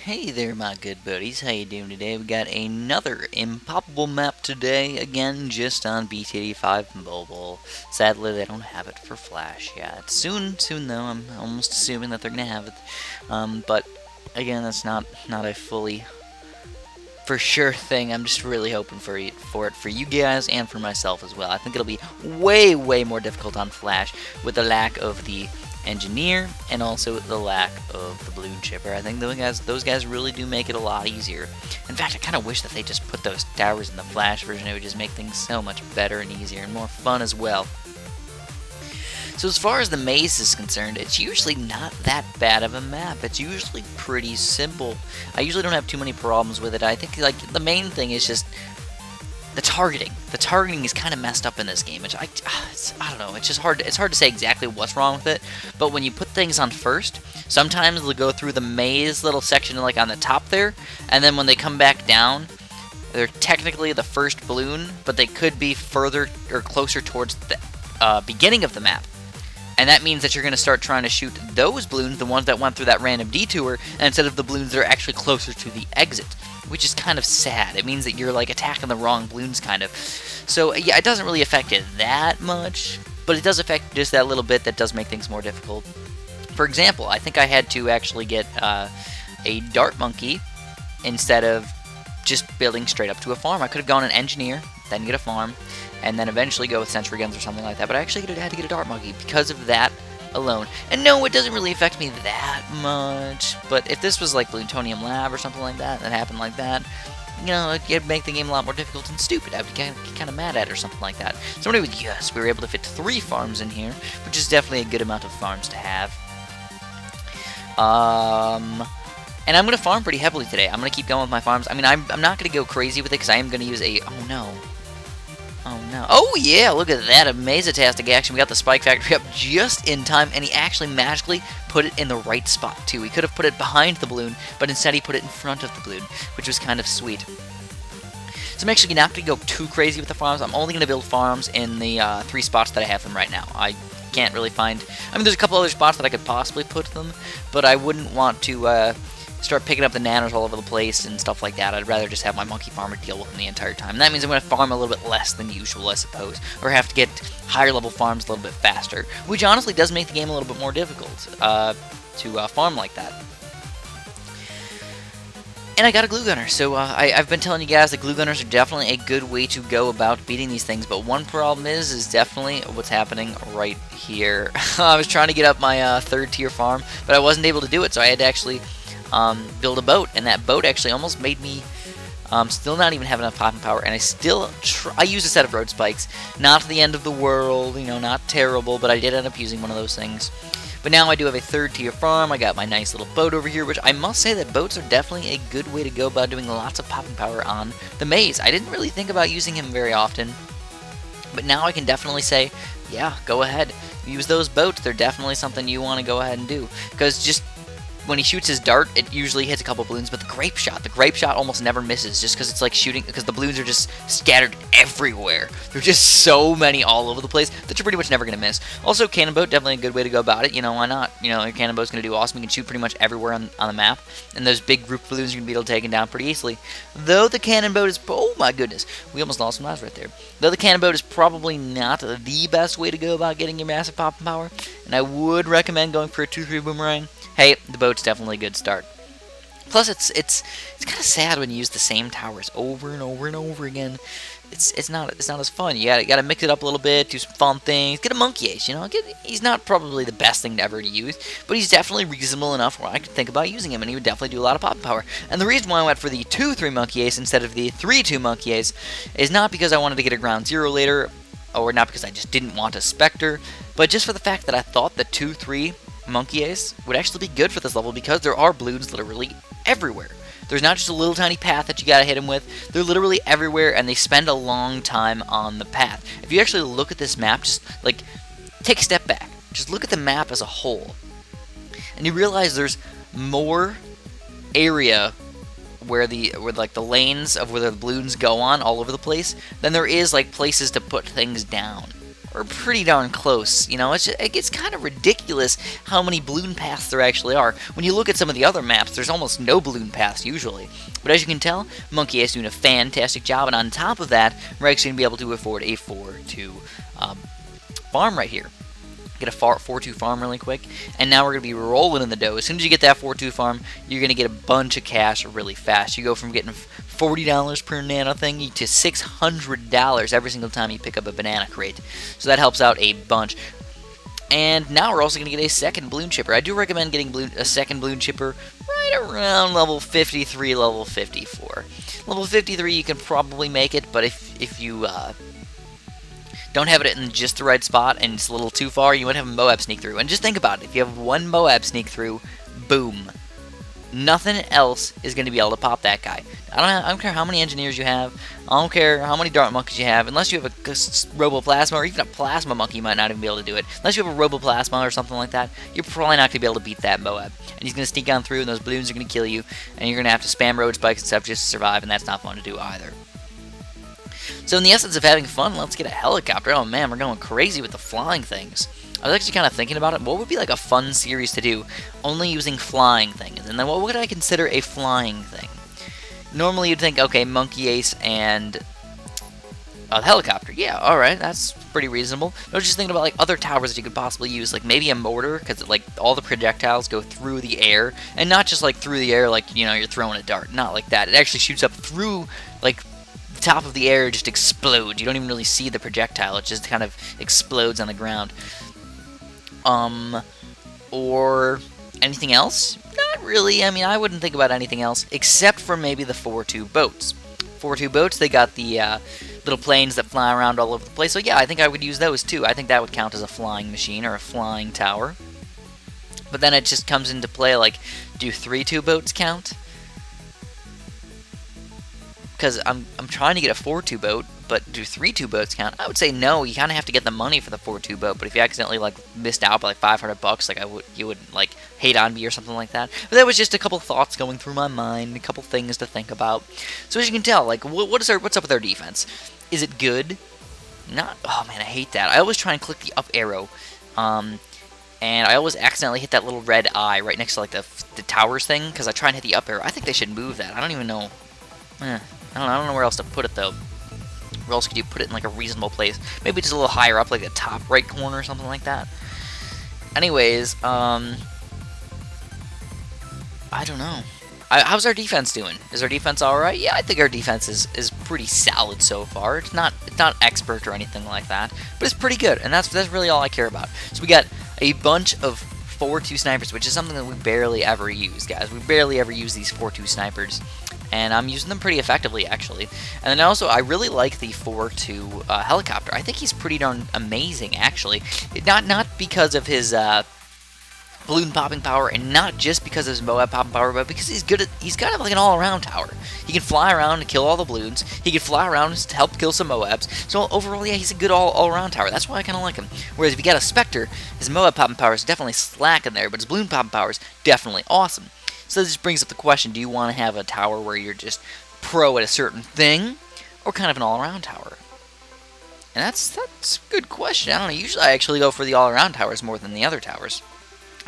Hey there, my good buddies. How you doing today? We got another Impoppable map today, again, just on BTD 5 Mobile. Sadly, they don't have it for Flash yet. Soon though. I'm almost assuming that they're gonna have it. But again, that's not a fully for sure thing. I'm just really hoping for it for you guys and for myself as well. I think it'll be way more difficult on Flash with the lack of the engineer and also the lack of the balloon chipper. I think those guys really do make it a lot easier. In fact, I kind of wish that they just put those towers in the Flash version. It would just make things so much better and easier and more fun as well. So as far as the maze is concerned, it's usually not that bad of a map. It's usually pretty simple. I usually don't have too many problems with it. I think like the main thing is just the targeting. The targeting is kind of messed up in this game. Which I don't know. It's just hard. It's hard to say exactly what's wrong with it. But when you put things on first, sometimes they'll go through the maze little section like on the top there, and then when they come back down, they're technically the first balloon, but they could be further or closer towards the beginning of the map. And that means that you're going to start trying to shoot those balloons, the ones that went through that random detour, instead of the balloons that are actually closer to the exit, which is kind of sad. It means that you're like attacking the wrong balloons, kind of. So yeah, it doesn't really affect it that much, but it does affect just that little bit that does make things more difficult. For example, I think I had to actually get a dart monkey instead of just building straight up to a farm. I could have gone an engineer, then get a farm, and then eventually go with sentry guns or something like that. But I actually had to get a dart monkey because of that alone. And no, it doesn't really affect me that much. But if this was like Plutonium Lab or something like that happened like that, you know, it'd make the game a lot more difficult and stupid. I'd be kind of mad at it or something like that. So anyway, yes, we were able to fit 3 farms in here, which is definitely a good amount of farms to have. And I'm going to farm pretty heavily today. I'm going to keep going with my farms. I mean, I'm not going to go crazy with it because I am going to use a... Oh, no. Oh, no. Oh, yeah, look at that. Amazatastic action. We got the Spike Factory up just in time, and he actually magically put it in the right spot, too. He could have put it behind the balloon, but instead he put it in front of the balloon, which was kind of sweet. So I'm actually not going to go too crazy with the farms. I'm only going to build farms in the 3 spots that I have them right now. I can't really find... I mean, there's a couple other spots that I could possibly put them, but I wouldn't want to... start picking up the nanos all over the place and stuff like that. I'd rather just have my monkey farmer deal with them the entire time. And that means I'm going to farm a little bit less than usual, I suppose, or have to get higher level farms a little bit faster, which honestly does make the game a little bit more difficult to farm like that. And I got a glue gunner, so I've been telling you guys that glue gunners are definitely a good way to go about beating these things, but one problem is definitely what's happening right here. I was trying to get up my 3rd tier farm, but I wasn't able to do it, so I had to actually build a boat, and that boat actually almost made me still not even have enough popping power, and I used a set of road spikes. Not the end of the world, you know, not terrible, but I did end up using one of those things. But now I do have a 3rd tier farm. I got my nice little boat over here, which I must say that boats are definitely a good way to go about doing lots of popping power on the maze. I didn't really think about using him very often, but now I can definitely say, yeah, go ahead. Use those boats. They're definitely something you want to go ahead and do, because just when he shoots his dart, it usually hits a couple balloons, but the grape shot almost never misses, just because it's like shooting, because the balloons are just scattered everywhere. There's just so many all over the place that you're pretty much never going to miss. Also, cannon boat, definitely a good way to go about it. You know, why not? You know, your cannon boat's going to do awesome. You can shoot pretty much everywhere on the map, and those big group balloons are going to be able to take them down pretty easily. Though the cannon boat is, oh my goodness, we almost lost some lives right there. Though the cannon boat is probably not the best way to go about getting your massive popping power, and I would recommend going for a 2-3 boomerang. Hey, the boat's definitely a good start. Plus, it's kind of sad when you use the same towers over and over and over again. It's not as fun. You gotta mix it up a little bit, do some fun things. Get a monkey ace, you know. He's not probably the best thing ever to use, but he's definitely reasonable enough where I could think about using him, and he would definitely do a lot of pop power. And the reason why I went for the 2-3 monkey ace instead of the 3-2 monkey ace is not because I wanted to get a ground 0 later, or not because I just didn't want a Spectre, but just for the fact that I thought the 2-3 monkey ace would actually be good for this level, because there are balloons literally everywhere. There's not just a little tiny path that you gotta hit them with. They're literally everywhere, and they spend a long time on the path. If you actually look at this map, just like take a step back, just look at the map as a whole, and you realize there's more area where like the lanes of where the balloons go on all over the place than there is like places to put things down. we're pretty darn close. You know, it gets kind of ridiculous how many balloon paths there actually are. When you look at some of the other maps, there's almost no balloon paths usually. But as you can tell, Monkey is doing a fantastic job, and on top of that, we're actually going to be able to afford a 4-2 farm right here. Get a 4-2 farm really quick, and now we're going to be rolling in the dough. As soon as you get that 4-2 farm, you're going to get a bunch of cash really fast. You go from getting $40 per nano thingy to $600 every single time you pick up a banana crate. So that helps out a bunch. And now we're also going to get a second balloon chipper. I do recommend getting a second balloon chipper right around level 53, level 54. Level 53 you can probably make it, but if you don't have it in just the right spot and it's a little too far, you would have a moab sneak through. And just think about it, if you have one moab sneak through, boom. Nothing else is going to be able to pop that guy. I don't care how many engineers you have. I don't care how many dart monkeys you have. Unless you have a roboplasma or even a plasma monkey, you might not even be able to do it. Unless you have a roboplasma or something like that, you're probably not going to be able to beat that moab. And he's going to sneak on through, and those balloons are going to kill you, and you're going to have to spam road spikes and stuff just to survive, and that's not fun to do either. So in the essence of having fun, let's get a helicopter. Oh man, we're going crazy with the flying things. I was actually kind of thinking about it. What would be like a fun series to do, only using flying things? And then what would I consider a flying thing? Normally you'd think, okay, Monkey Ace and a helicopter. Yeah, alright, that's pretty reasonable. I was just thinking about like other towers that you could possibly use, like maybe a mortar, because like all the projectiles go through the air, and not just like through the air like, you know, you're throwing a dart. Not like that. It actually shoots up through, like, the top of the air, just explodes. You don't even really see the projectile. It just kind of explodes on the ground. Or anything else? Not really. I mean, I wouldn't think about anything else, except for maybe the 4-2 boats. 4-2 boats, they got the little planes that fly around all over the place. So yeah, I think I would use those too. I think that would count as a flying machine or a flying tower. But then it just comes into play, like, do 3-2 boats count? Because I'm trying to get a 4-2 boat, but do 3-2 boats count? I would say no. You kind of have to get the money for the 4-2 boat. But if you accidentally like missed out by like $500, like you would like hate on me or something like that. But that was just a couple thoughts going through my mind, a couple things to think about. So as you can tell, like what's up with our defense? Is it good? Not. Oh man, I hate that. I always try and click the up arrow, and I always accidentally hit that little red eye right next to like the towers thing because I try and hit the up arrow. I think they should move that. I don't even know. I don't know where else to put it though. Where else could you put it in like a reasonable place? Maybe just a little higher up, like the top right corner or something like that. Anyways, I don't know. How's our defense doing? Is our defense alright? Yeah, I think our defense is pretty solid so far. It's not expert or anything like that, but it's pretty good, and that's really all I care about. So we got a bunch of 4-2 snipers, which is something that we barely ever use, guys. We barely ever use these 4-2 snipers, and I'm using them pretty effectively, actually. And then also, I really like the 4-2 helicopter. I think he's pretty darn amazing, actually. Not because of his balloon popping power, and not just because of his moab popping power, but because he's kind of like an all-around tower. He can fly around and kill all the balloons. He can fly around to help kill some moabs. So overall, yeah, he's a good all-around tower. That's why I kind of like him. Whereas if you got a Spectre, his moab popping power is definitely slacking there, but his balloon popping power is definitely awesome. So this brings up the question, do you want to have a tower where you're just pro at a certain thing, or kind of an all-around tower? And that's a good question. I don't know. Usually I actually go for the all-around towers more than the other towers.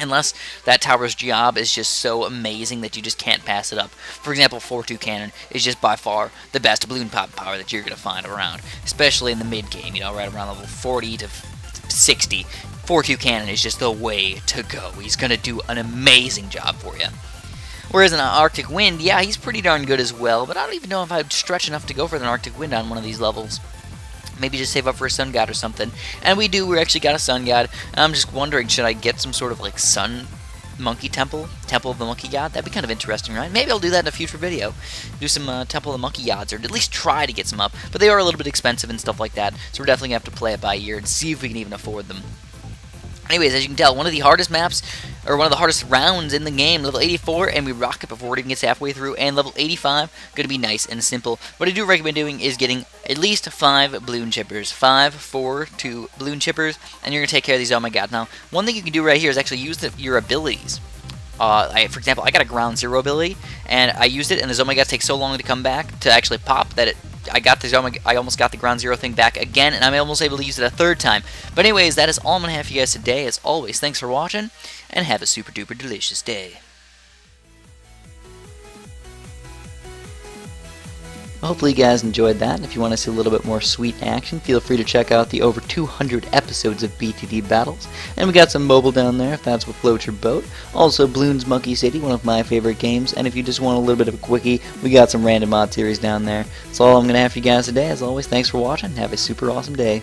Unless that tower's job is just so amazing that you just can't pass it up. For example, 4-2 cannon is just by far the best balloon pop power that you're going to find around. Especially in the mid-game, you know, right around level 40 to 60. 4-2 cannon is just the way to go. He's going to do an amazing job for you. Whereas an Arctic Wind, yeah, he's pretty darn good as well, but I don't even know if I'd stretch enough to go for an Arctic Wind on one of these levels. Maybe just save up for a Sun God or something. And we actually got a Sun God. I'm just wondering, should I get some sort of like Sun Monkey Temple of the Monkey God? That'd be kind of interesting, right? Maybe I'll do that in a future video. Do some Temple of the Monkey Gods, or at least try to get some up. But they are a little bit expensive and stuff like that, so we're definitely going to have to play it by ear and see if we can even afford them. Anyways, as you can tell, one of the hardest maps, or one of the hardest rounds in the game, level 84, and we rock it before it even gets halfway through, and level 85, going to be nice and simple. What I do recommend doing is getting at least 5 balloon chippers, 5 4-2 balloon chippers, and you're going to take care of these. Oh my god. Now, one thing you can do right here is actually use your abilities. For example, I got a ground 0 ability, and I used it, and the Oh my god takes so long to come back, to actually pop, that I almost got the ground zero thing back again, and I'm almost able to use it a third time. But anyways, that is all I'm going to have for you guys today. As always, thanks for watching, and have a super duper delicious day. Hopefully you guys enjoyed that, and if you want to see a little bit more sweet action, feel free to check out the over 200 episodes of BTD Battles. And we got some mobile down there if that's what floats your boat. Also Bloons Monkey City, one of my favorite games, and if you just want a little bit of a quickie, we got some random mod series down there. That's all I'm going to have for you guys today. As always, thanks for watching, have a super awesome day.